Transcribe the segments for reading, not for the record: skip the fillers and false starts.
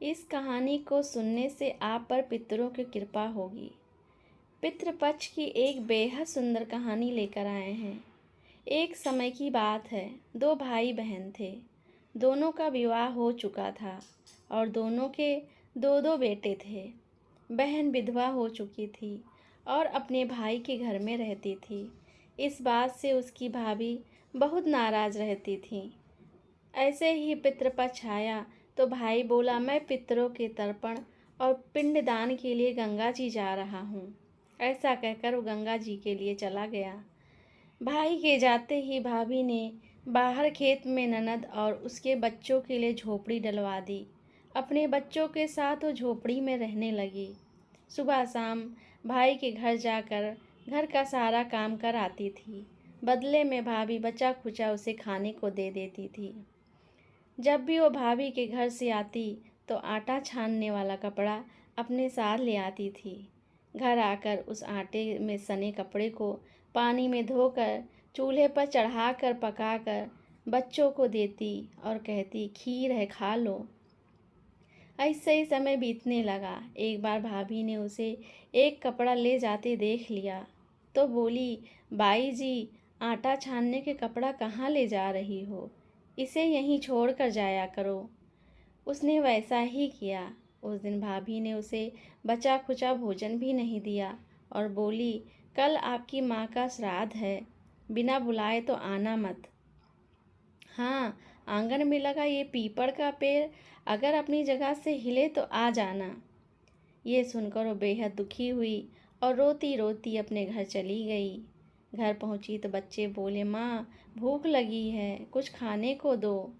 इस कहानी को सुनने से आप पर पितरों की कृपा होगी। पितृपक्ष की एक बेहद सुंदर कहानी लेकर आए हैं। एक समय की बात है, दो भाई बहन थे। दोनों का विवाह हो चुका था और दोनों के दो दो बेटे थे। बहन विधवा हो चुकी थी और अपने भाई के घर में रहती थी। इस बात से उसकी भाभी बहुत नाराज़ रहती थी। ऐसे ही पितृपक्ष आया तो भाई बोला, मैं पितरों के तर्पण और पिंडदान के लिए गंगा जी जा रहा हूँ। ऐसा कहकर वो गंगा जी के लिए चला गया। भाई के जाते ही भाभी ने बाहर खेत में ननद और उसके बच्चों के लिए झोपड़ी डलवा दी। अपने बच्चों के साथ वो झोपड़ी में रहने लगी। सुबह शाम भाई के घर जाकर घर का सारा काम कर आती थी। बदले में भाभी बचा खुचा उसे खाने को दे देती थी। जब भी वो भाभी के घर से आती तो आटा छानने वाला कपड़ा अपने साथ ले आती थी। घर आकर उस आटे में सने कपड़े को पानी में धोकर चूल्हे पर चढ़ाकर पकाकर बच्चों को देती और कहती, खीर है खा लो। ऐसे ही समय बीतने लगा। एक बार भाभी ने उसे एक कपड़ा ले जाते देख लिया तो बोली, बाई जी, आटा छानने के कपड़ा कहाँ ले जा रही हो? इसे यहीं छोड़ कर जाया करो। उसने वैसा ही किया। उस दिन भाभी ने उसे बचा खुचा भोजन भी नहीं दिया और बोली, कल आपकी माँ का श्राद्ध है, बिना बुलाए तो आना मत। हाँ, आंगन में लगा ये पीपल का पेड़ अगर अपनी जगह से हिले तो आ जाना। ये सुनकर वो बेहद दुखी हुई और रोती रोती अपने घर चली गई। घर पहुंची तो बच्चे बोले, माँ भूख लगी है, कुछ खाने को दो।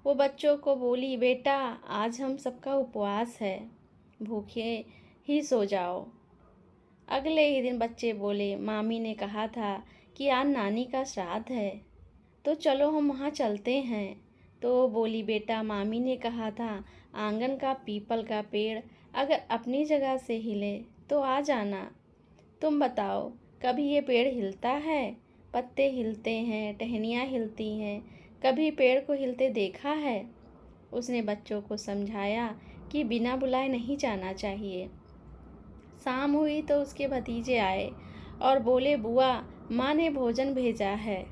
वो बच्चों को बोली, बेटा आज हम सबका उपवास है, भूखे ही सो जाओ। अगले ही दिन बच्चे बोले, मामी ने कहा था कि आज नानी का श्राद्ध है, तो चलो हम वहाँ चलते हैं। तो वो बोली, बेटा मामी ने कहा था आंगन का पीपल का पेड़ अगर अपनी जगह से हिले तो आ जाना। तुम बताओ, कभी ये पेड़ हिलता है? पत्ते हिलते हैं, टहनियाँ हिलती हैं, कभी पेड़ को हिलते देखा है? उसने बच्चों को समझाया कि बिना बुलाए नहीं जाना चाहिए। शाम हुई तो उसके भतीजे आए और बोले, बुआ माँ ने भोजन भेजा है।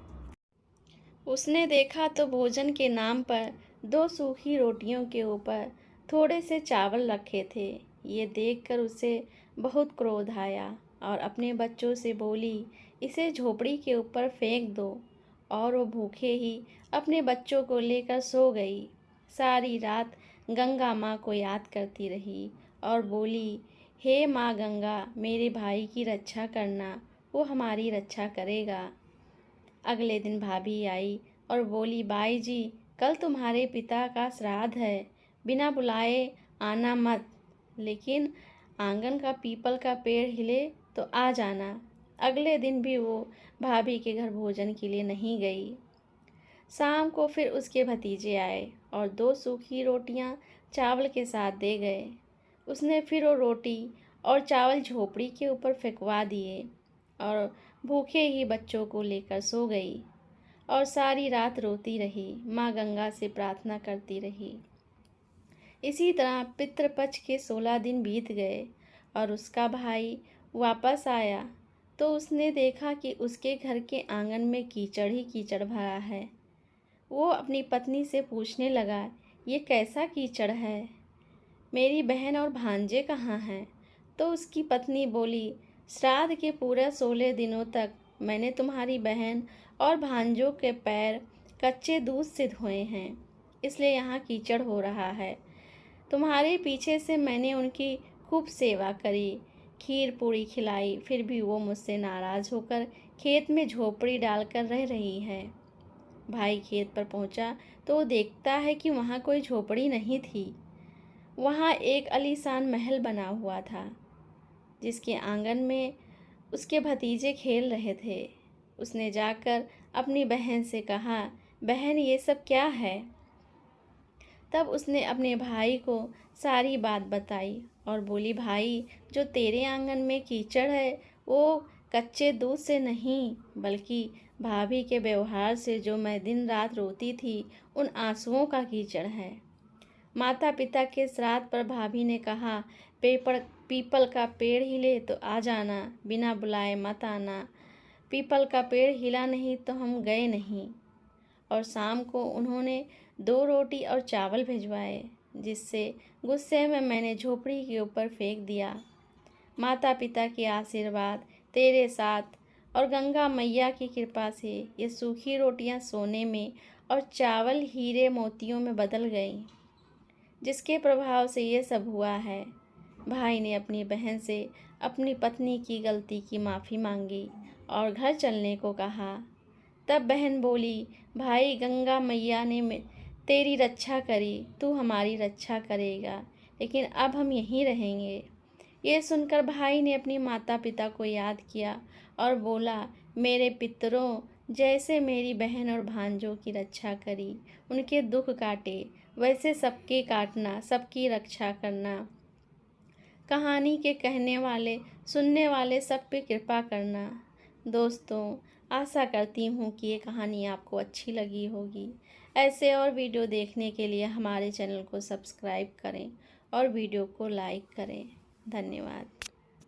उसने देखा तो भोजन के नाम पर दो सूखी रोटियों के ऊपर थोड़े से चावल रखे थे। ये देखकर उसे बहुत क्रोध आया और अपने बच्चों से बोली, इसे झोपड़ी के ऊपर फेंक दो। और वो भूखे ही अपने बच्चों को लेकर सो गई। सारी रात गंगा माँ को याद करती रही और बोली, हे माँ गंगा, मेरे भाई की रक्षा करना, वो हमारी रक्षा करेगा। अगले दिन भाभी आई और बोली, बाई जी, कल तुम्हारे पिता का श्राद्ध है, बिना बुलाए आना मत, लेकिन आंगन का पीपल का पेड़ हिले तो आ जाना। अगले दिन भी वो भाभी के घर भोजन के लिए नहीं गई। शाम को फिर उसके भतीजे आए और दो सूखी रोटियां चावल के साथ दे गए। उसने फिर वो रोटी और चावल झोपड़ी के ऊपर फेंकवा दिए और भूखे ही बच्चों को लेकर सो गई और सारी रात रोती रही, माँ गंगा से प्रार्थना करती रही। इसी तरह पितृपक्ष के 16 दिन बीत गए और उसका भाई वापस आया तो उसने देखा कि उसके घर के आंगन में कीचड़ ही कीचड़ भरा है। वो अपनी पत्नी से पूछने लगा, ये कैसा कीचड़ है? मेरी बहन और भांजे कहाँ हैं? तो उसकी पत्नी बोली, श्राद्ध के पूरे 16 दिनों तक मैंने तुम्हारी बहन और भांजों के पैर कच्चे दूध से धोए हैं, इसलिए यहाँ कीचड़ हो रहा है। तुम्हारे पीछे से मैंने उनकी खूब सेवा करी, खीर पूरी खिलाई, फिर भी वो मुझसे नाराज़ होकर खेत में झोपड़ी डालकर रह रही है। भाई खेत पर पहुंचा तो वो देखता है कि वहाँ कोई झोपड़ी नहीं थी। वहाँ एक आलीशान महल बना हुआ था, जिसके आंगन में उसके भतीजे खेल रहे थे। उसने जाकर अपनी बहन से कहा, बहन ये सब क्या है? तब उसने अपने भाई को सारी बात बताई और बोली, भाई जो तेरे आंगन में कीचड़ है वो कच्चे दूध से नहीं, बल्कि भाभी के व्यवहार से जो मैं दिन रात रोती थी उन आंसुओं का कीचड़ है। माता पिता के श्राद्ध पर भाभी ने कहा, पीपल का पेड़ हिले तो आ जाना, बिना बुलाए मत आना। पीपल का पेड़ हिला नहीं तो हम गए नहीं। और शाम को उन्होंने 2 रोटी और चावल भिजवाए, जिससे गुस्से में मैंने झोपड़ी के ऊपर फेंक दिया। माता पिता के आशीर्वाद तेरे साथ और गंगा मैया की कृपा से ये सूखी रोटियां सोने में और चावल हीरे मोतियों में बदल गईं, जिसके प्रभाव से ये सब हुआ है। भाई ने अपनी बहन से अपनी पत्नी की गलती की माफ़ी मांगी और घर चलने को कहा। तब बहन बोली, भाई गंगा मैया ने तेरी रक्षा करी, तू हमारी रक्षा करेगा, लेकिन अब हम यहीं रहेंगे। ये सुनकर भाई ने अपनी माता पिता को याद किया और बोला, मेरे पितरों, जैसे मेरी बहन और भांजों की रक्षा करी, उनके दुख काटे, वैसे सबके काटना, सबकी रक्षा करना। कहानी के कहने वाले, सुनने वाले सब पे कृपा करना। दोस्तों, आशा करती हूँ कि ये कहानी आपको अच्छी लगी होगी। ऐसे और वीडियो देखने के लिए हमारे चैनल को सब्सक्राइब करें और वीडियो को लाइक करें। धन्यवाद।